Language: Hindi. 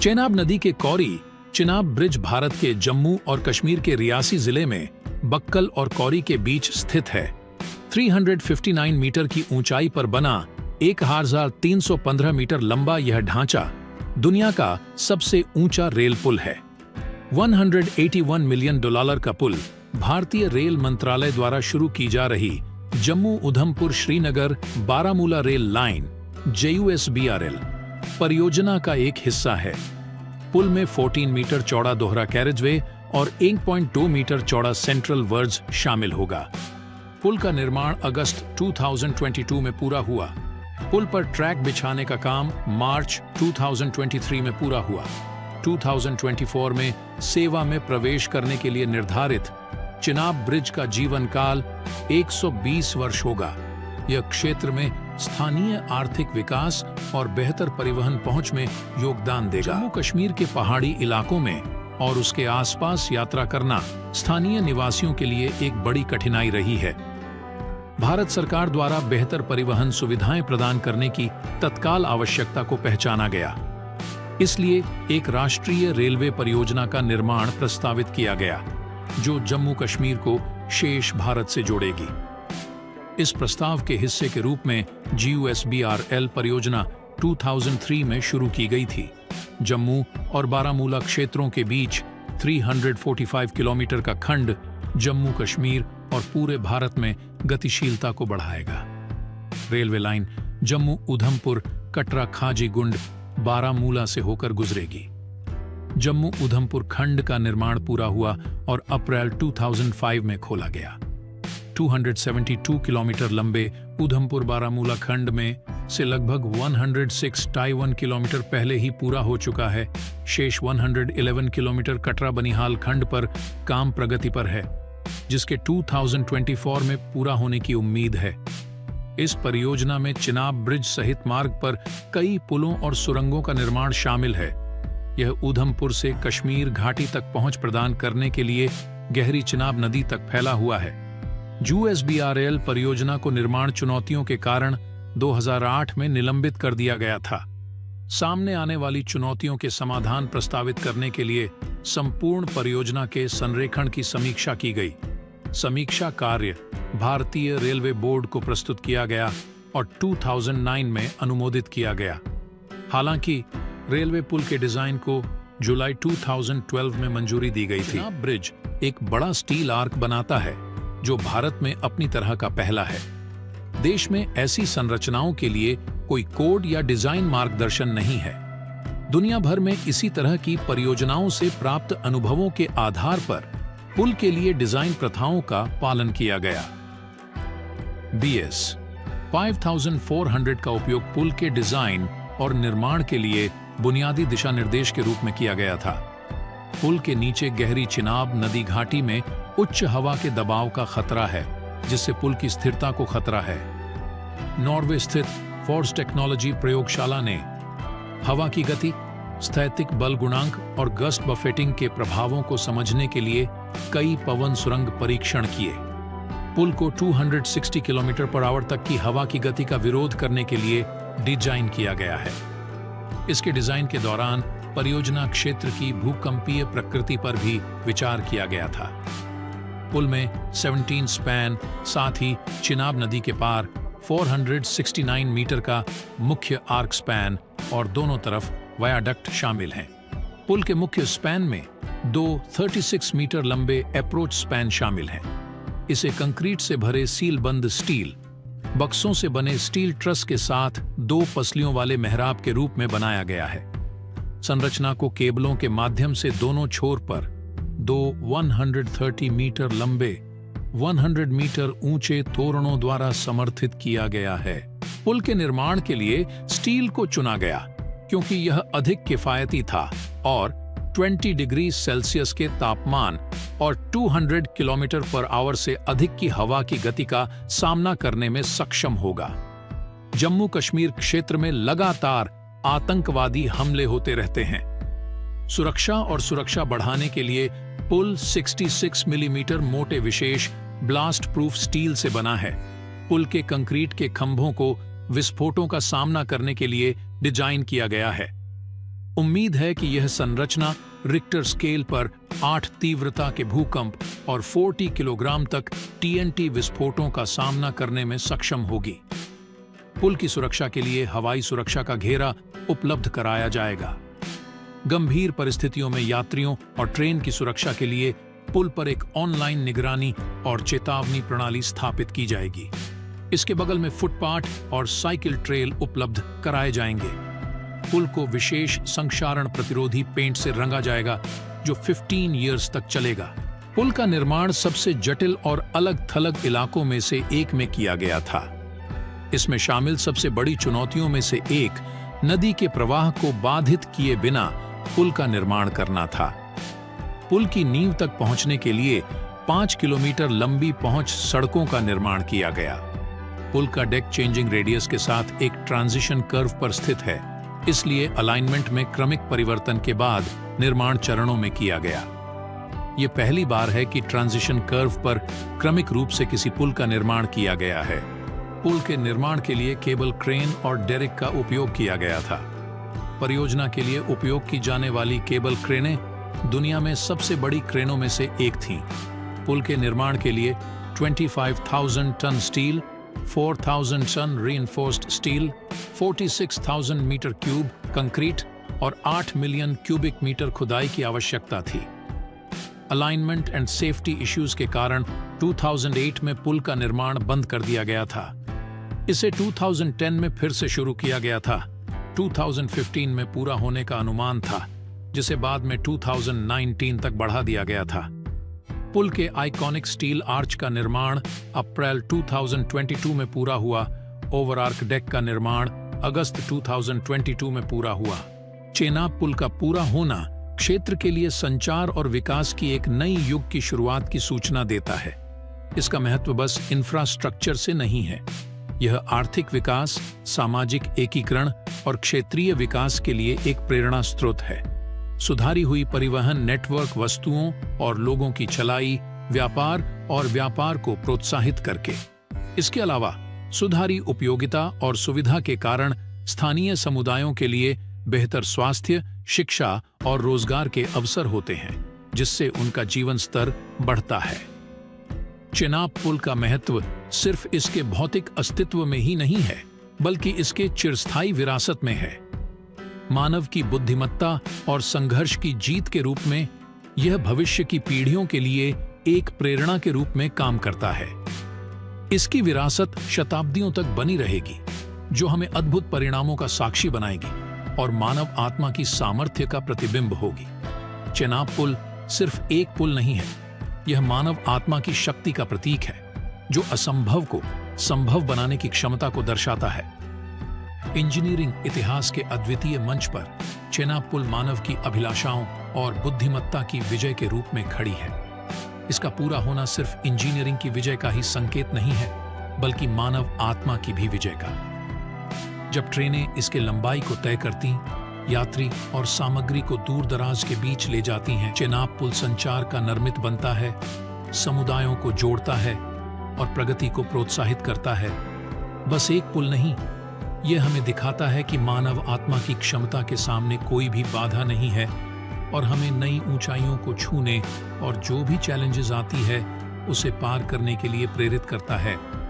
चेनाब नदी के कौरी चिनाब ब्रिज भारत के जम्मू और कश्मीर के रियासी जिले में बक्कल और कौरी के बीच स्थित है। 359 मीटर की ऊंचाई पर बना 1315 मीटर लंबा यह ढांचा दुनिया का सबसे ऊंचा रेल पुल है। 181 मिलियन डॉलर का पुल भारतीय रेल मंत्रालय द्वारा शुरू की जा रही Jammu Udhampur Srinagar Baramulla rail line JUSBRL परियोजना का एक हिस्सा है। पुल में 14 मीटर चौड़ा दोहरा कैरिजवे और 1.2 मीटर चौड़ा सेंट्रल वर्ज शामिल होगा। पुल का निर्माण अगस्त 2022 में पूरा हुआ। पुल पर ट्रैक बिछाने का काम मार्च 2023 में पूरा हुआ। 2024 में सेवा में प्रवेश करने के लिए निर्धारित चिनाब ब्रिज का जीवन काल 120 वर्ष होगा। यह क्षेत्र में स्थानीय आर्थिक विकास और बेहतर परिवहन पहुंच में योगदान देगा। जम्मू कश्मीर के पहाड़ी इलाकों में और उसके आसपास यात्रा करना स्थानीय निवासियों के लिए एक बड़ी कठिनाई रही है। भारत सरकार द्वारा बेहतर परिवहन सुविधाएं प्रदान करने की तत्काल आवश्यकता को पहचाना गया। इसलिए एक राष्ट्रीय रेलवे परियोजना का निर्माण प्रस्तावित किया गया, जो जम्मू कश्मीर को शेष भारत से जोड़ेगी। इस प्रस्ताव के हिस्से के रूप में JUSBRL परियोजना 2003 में शुरू की गई थी। जम्मू और बारामूला क्षेत्रों के बीच 345 किलोमीटर का खंड जम्मू कश्मीर और पूरे भारत में गतिशीलता को बढ़ाएगा। रेलवे लाइन जम्मू उधमपुर कटरा खाजीगुंड बारामूला से होकर गुजरेगी। जम्मू उधमपुर खंड का निर्माण पूरा हुआ और अप्रैल 2005 में खोला गया। 272 किलोमीटर लंबे उधमपुर बारामूला खंड में से लगभग 106 किलोमीटर पहले ही पूरा हो चुका है। शेष 111 किलोमीटर कटरा बनिहाल खंड पर काम प्रगति पर है, जिसके 2024 में पूरा होने की उम्मीद है। इस परियोजना में चिनाब ब्रिज सहित मार्ग पर कई पुलों और सुरंगों का निर्माण शामिल है। यह उधमपुर से कश्मीर घाटी तक पहुंच प्रदान करने के लिए गहरी चिनाब नदी तक फैला हुआ है। JUSBRL परियोजना को निर्माण चुनौतियों के कारण 2008 में निलंबित कर दिया गया था। सामने आने वाली चुनौतियों के समाधान प्रस्तावित करने के लिए संपूर्ण परियोजना के संरेखण की समीक्षा की गई। समीक्षा कार्य भारतीय रेलवे बोर्ड को प्रस्तुत किया गया और 2009 में अनुमोदित किया गया। हालांकि रेलवे पुल के डिजाइन को जुलाई 2012 में मंजूरी दी गई थी। चिनाब ब्रिज एक बड़ा स्टील आर्क बनाता है, जो भारत में अपनी तरह का पहला है। देश में ऐसी संरचनाओं के लिए कोई कोड या डिजाइन मार्गदर्शन नहीं है। दुनिया भर में इसी तरह की परियोजनाओं से प्राप्त अनुभवों के आधार पर पुल के लिए डिजाइन प्रथाओं का पालन किया गया। BS 5400 का उपयोग पुल के डिजाइन और निर्माण के लिए बुनियादी दिशा निर्देश के रूप में किया गया था। पुल के नीचे गहरी चिनाब नदी घाटी में उच्च हवा के दबाव का खतरा है, जिससे पुल की स्थिरता को खतरा है। नॉर्वे स्थित फोर्स टेक्नोलॉजी प्रयोगशाला ने हवा की गति, स्थैतिक बल गुणांक और गस्ट बफेटिंग के प्रभावों को समझने के लिए कई पवन सुरंग परीक्षण किए। पुल को 260 किलोमीटर पर आवर तक की हवा की गति का विरोध करने के लिए डिजाइन किया गया है। इसके डिजाइन के दौरान परियोजना क्षेत्र की भूकंपीय प्रकृति पर भी विचार किया गया था। पुल में 17 स्पैन, साथ ही चिनाब नदी के पार 469 मीटर का मुख्य आर्क स्पैन और दोनों तरफ वायाडक्ट शामिल हैं। पुल के मुख्य स्पैन में दो 36 मीटर लंबे अप्रोच स्पैन शामिल हैं। इसे कंक्रीट से भरे सीलबंद स्टील बक्सों से बने स्टील ट्रस के साथ दो पसलियों वाले मेहराब के रूप में बनाया गया है। संरचना को केबलों के माध्यम से दोनों छोर पर दो 130 मीटर लंबे 100 मीटर ऊंचे तोरणों द्वारा समर्थित किया गया है। पुल के निर्माण के लिए स्टील को चुना गया क्योंकि यह अधिक किफायती था और 20 डिग्री सेल्सियस के तापमान और 200 किलोमीटर पर आवर से अधिक की हवा की गति का सामना करने में सक्षम होगा। जम्मू कश्मीर क्षेत्र में लगातार आतंकवादी हमले होते रहते हैं। सुरक्षा और सुरक्षा बढ़ाने के लिए पुल 66 मिलीमीटर मोटे विशेष ब्लास्ट प्रूफ स्टील से बना है। पुल के कंक्रीट के खंभों को विस्फोटों का सामना करने के लिए डिजाइन किया गया है। उम्मीद है कि यह संरचना रिक्टर स्केल पर 8 तीव्रता के भूकंप और 40 किलोग्राम तक टीएनटी विस्फोटों का सामना करने में सक्षम होगी। पुल की सुरक्षा के लिए हवाई सुरक्षा का घेरा उपलब्ध कराया जाएगा। गंभीर परिस्थितियों में यात्रियों और ट्रेन की सुरक्षा के लिए पुल पर एक ऑनलाइन निगरानी और चेतावनी प्रणाली स्थापित की जाएगी। इसके बगल में फुटपाथ और साइकिल ट्रेल उपलब्ध कराए जाएंगे। पुल को विशेष संक्षारण प्रतिरोधी पेंट से रंगा जाएगा जो 15 ईयर्स तक चलेगा। पुल का निर्माण सबसे जटिल और अलग-थलग इलाकों में से एक में किया गया था। इसमें शामिल सबसे बड़ी चुनौतियों में से एक नदी के प्रवाह को बाधित किए बिना पुल का निर्माण करना था। पुल की नींव तक पहुंचने के लिए 5 किलोमीटर लंबी पहुंच सड़कों का निर्माण किया गया। पुल का डेक चेंजिंग रेडियस के साथ एक ट्रांजिशन कर्व पर स्थित है, इसलिए अलाइनमेंट में क्रमिक परिवर्तन के बाद निर्माण चरणों में किया गया। यह पहली बार है कि ट्रांजिशन कर्व पर क्रमिक रूप से किसी पुल का निर्माण किया गया है। पुल के निर्माण के लिए केबल क्रेन और डेरिक का उपयोग किया गया था। परियोजना के लिए उपयोग की जाने वाली केबल क्रेनें दुनिया में सबसे बड़ी क्रेनों में से एक थीं। पुल के निर्माण के लिए 25,000 tonne steel, 4,000 tonne reinforced steel, 46,000 metre cube concrete और 8 मिलियन क्यूबिक मीटर खुदाई की आवश्यकता थी। अलाइनमेंट एंड सेफ्टी इश्यूज के कारण 2008 में पुल का निर्माण बंद कर दिया गया था। इसे 2010 में फिर से शुरू किया गया था। 2015 में पूरा होने का अनुमान था, जिसे बाद में 2019 तक बढ़ा दिया गया था। पुल के आइकॉनिक स्टील आर्च का निर्माण अप्रैल 2022 में पूरा हुआ। ओवरआर्क डेक का निर्माण अगस्त 2022 में पूरा हुआ। चेनाब पुल का पूरा होना क्षेत्र के लिए संचार और विकास की एक नई युग की शुरुआत की सूचना देता है। इसका महत्व बस इंफ्रास्ट्रक्चर से नहीं है, यह आर्थिक विकास, सामाजिक एकीकरण और क्षेत्रीय विकास के लिए एक प्रेरणा स्रोत है। सुधारी हुई परिवहन नेटवर्क वस्तुओं और लोगों की चलाई, व्यापार को प्रोत्साहित करके। इसके अलावा सुधारी उपयोगिता और सुविधा के कारण स्थानीय समुदायों के लिए बेहतर स्वास्थ्य, शिक्षा और रोजगार के अवसर होते हैं, जिससे उनका जीवन स्तर बढ़ता है। चेनाब पुल का महत्व सिर्फ इसके भौतिक अस्तित्व में ही नहीं है, बल्कि इसके चिरस्थायी विरासत में है। मानव की बुद्धिमत्ता और संघर्ष की जीत के रूप में यह भविष्य की पीढ़ियों के लिए एक प्रेरणा के रूप में काम करता है। इसकी विरासत शताब्दियों तक बनी रहेगी, जो हमें अद्भुत परिणामों का साक्षी बनाएगी और मानव आत्मा की सामर्थ्य का प्रतिबिंब होगी। चेनाब पुल सिर्फ एक पुल नहीं है, यह मानव आत्मा की शक्ति का प्रतीक है, जो असंभव को संभव बनाने की क्षमता को दर्शाता है। इंजीनियरिंग इतिहास के अद्वितीय मंच पर चेनाब पुल मानव की अभिलाषाओं और बुद्धिमत्ता की विजय के रूप में खड़ी है। इसका पूरा होना सिर्फ इंजीनियरिंग की विजय का ही संकेत नहीं है, बल्कि मानव आत्मा की भी विजय का। जब ट्रेनें इसके लंबाई को तय करती, यात्री और सामग्री को दूर दराज के बीच ले जाती हैं, चेनाब पुल संचार का नर्मित बनता है, समुदायों को जोड़ता है और प्रगति को प्रोत्साहित करता है। बस एक पुल नहीं, यह हमें दिखाता है कि मानव आत्मा की क्षमता के सामने कोई भी बाधा नहीं है और हमें नई ऊंचाइयों को छूने और जो भी चैलेंजेस आती है उसे पार करने के लिए प्रेरित करता है।